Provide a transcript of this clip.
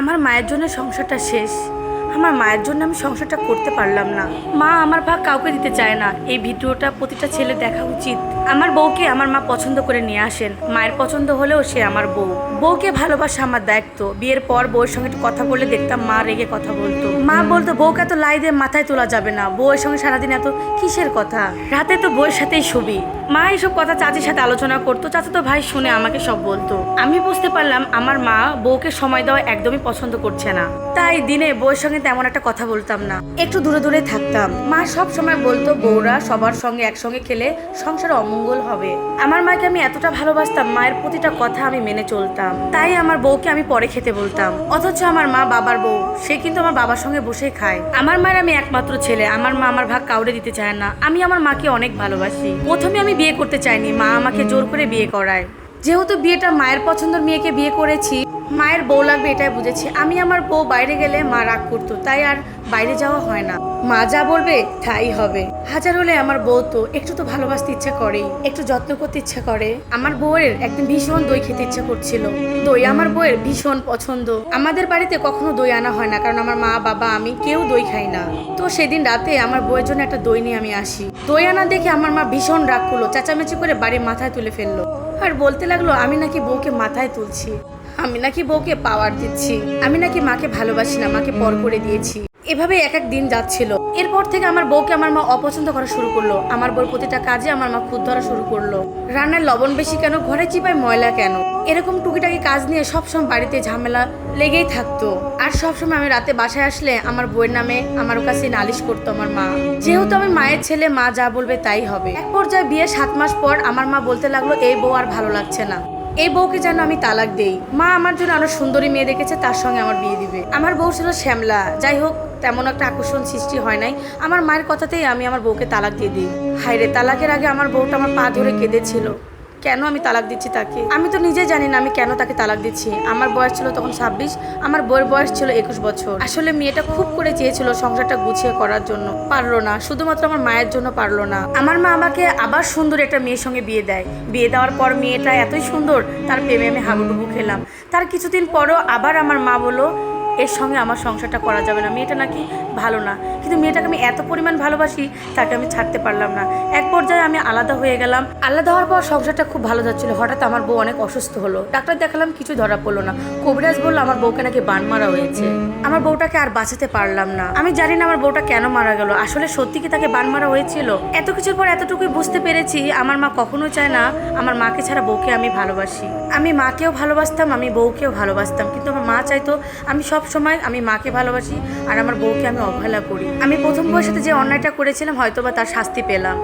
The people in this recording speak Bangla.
আমার মায়ের জন্য সংসারটা শেষ। আমার মায়ের জন্য আমি সংসারটা করতে পারলাম না। মা আমার ভাগ কাউকে দিতে চায় না। এই ভিডিওটা প্রতিটা ছেলে দেখা উচিত। আমার বউকে আমার মা পছন্দ করে নিয়ে আসেন। মায়ের পছন্দ হলেও সে আমার বউ। বউকে ভালোবাসা আমার দায়িত্ব। বিয়ের পর বউয়ের সঙ্গে একটু কথা বললে দেখতাম মা রেগে কথা বলতো। মা বলতো বউকে এত লাই দিয়ে মাথায় তোলা যাবে না, বউয়ের সঙ্গে সারাদিন এত কিসের কথা, রাতে তো বউয়ের সাথেই শুবি। মা এইসব কথা চাচির সাথে আলোচনা করতো। চাচা তো ভাই শুনে আমাকে সব বলতো। আমি বুঝতে পারলাম আমার মা বউকে সময় দেওয়া একদমই পছন্দ করছে না। তাই দিনে বউয়ের সঙ্গে তেমন একটা কথা বলতাম না, একটু দূরে দূরে থাকতাম। মা সব সময় বলতো বউরা সবার সঙ্গে একসঙ্গে খেলে সংসারে অমঙ্গল হবে। আমার মাকে আমি এতটা ভালোবাসতাম, মায়ের প্রতিটা কথা আমি মেনে চলতাম। তাই আমার বউকে আমি পরে খেতে বলতাম। অথচ আমার মা বাবার বউ, সে কিন্তু আমার বাবার সঙ্গে বসে খায়। আমার মায়ের আমি একমাত্র ছেলে। আমার মা আমার ভাগ কাউরে দিতে চায় না। আমি আমার মাকে অনেক ভালোবাসি। প্রথমে আমি বিয়ে করতে চাইনি, মা আমাকে জোর করে বিয়ে করায়। যেহেতু বিয়েটা মায়ের পছন্দের মেয়েকে বিয়ে করেছি, মায়ের বউ লাগবে এটাই বুঝেছি। আমি আমার বউ বাইরে গেলে মা রাগ করতো, তাই আর বাইরে যাওয়া হয় না। মা যা বলবে তাই হবে। হাজার হলে আমার বউ তো একটু তো ভালোবাসতে ইচ্ছা করেই, একটু যত্ন করতে ইচ্ছা করে। আমার বউয়ের একদিন ভীষণ দই খেতে ইচ্ছা করছিল। দই আমার বউয়ের ভীষণ পছন্দ। আমাদের বাড়িতে কখনো দই আনা হয় না, কারণ আমার মা বাবা আমি কেউ দই খাই না। তো সেদিন রাতে আমার বউয়ের জন্য একটা দই নিয়ে আমি আসি। দই আনা দেখে আমার মা ভীষণ রাগ করলো, চেঁচামেচি করে বাড়ির মাথায় তুলে ফেললো। আর বলতে লাগলো আমি নাকি বউকে মাথায় তুলছি, আমি নাকি বউকে পাওয়ার দিচ্ছি, আমি নাকি মাকে ভালোবাসি না, মাকে পর করে দিয়েছি। এভাবে এক এক দিন যাচ্ছিল। এরপর থেকে আমার বউকে আমার মা অপছন্দ করা শুরু করলো। আমার বউর প্রতিটা কাজে আমার মা খুদ ধরা শুরু করলো। রান্নার লবণ বেশি কেন, ঘরে চিপায় ময়লা কেন, এরকম টুকিটাকি কাজ নিয়ে সবসময় বাড়িতে ঝামেলা লেগেই থাকতো। আর সবসময় আমি রাতে বাসায় আসলে আমার বউয়ের নামে আমার কাছে নালিশ করতো আমার মা। যেহেতু আমি মায়ের ছেলে, মা যা বলবে তাই হবে। এক পর্যায়ে বিয়ের 7 মাস পর আমার মা বলতে লাগলো এই বউ আর ভালো লাগছে না, এই বউকে যেন আমি তালাক দেই। মা আমার জন্য আরো সুন্দরী মেয়ে দেখেছে, তার সঙ্গে আমার বিয়ে দিবে। আমার বউ ছিল শ্যামলা। যাই হোক, তেমন একটা আকর্ষণ সৃষ্টি হয় নাই। আমার মায়ের কথাতেই আমি আমার বউকে তালাক দিয়ে দিই। হায়রে, তালাকের আগে আমার বউটা আমার পা ধরে কেঁদেছিল, কেন আমি তালাক দিচ্ছি তাকে। আমি তো নিজে জানি না আমি কেন তাকে তালাক দিচ্ছি। আমার বয়স ছিল তখন 26, আমার বউয়ের বয়স ছিল 21 বছর। আসলে মেয়েটা খুব করে চেয়েছিল সংসারটা গুছিয়ে করার জন্য, পারলো না। শুধুমাত্র আমার মায়ের জন্য পারলো না। আমার মা আমাকে আবার সুন্দর একটা মেয়ের সঙ্গে বিয়ে দেয়। বিয়ে দেওয়ার পর মেয়েটা এতই সুন্দর, তার প্রেমে আমি হাবুডুবু খেলাম। তার কিছুদিন পরও আবার আমার মা বলল এর সঙ্গে আমার সংসারটা করা যাবে না, মেয়েটা নাকি ভালো না। কিন্তু মেয়েটাকে আমি এত পরিমাণ ভালোবাসি, তাকে আমি ছাড়তে পারলাম না। এক পর্যায়ে আমি আলাদা হয়ে গেলাম। আলাদা হওয়ার পর সংসারটা খুব ভালো যাচ্ছিল। হঠাৎ আমার বউ অনেক অসুস্থ হলো। ডাক্তার দেখালাম, কিছু ধরা পড়লো না। কবিরাজ বললো আমার বউকে নাকি বান মারা হয়েছে। আমার বউটাকে আর বাঁচাতে পারলাম না। আমি জানি না আমার বউটা কেন মারা গেল। আসলে সত্যি কি তাকে বান মারা হয়েছিল? এত কিছুর পর এতটুকুই বুঝতে পেরেছি, আমার মা কখনো চায় না আমার মাকে ছাড়া বউকে আমি ভালোবাসি। আমি মাকেও ভালোবাসতাম, আমি বউকেও ভালোবাসতাম, কিন্তু আমার মা চাইতো আমি সব সময় আমি মাকে ভালোবাসি আর আমার বউকে আমি অবহেলা করি। আমি প্রথম বউয়ের সাথে যে অন্যায়টা করেছিলাম, হয়তোবা তার শাস্তি পেলাম।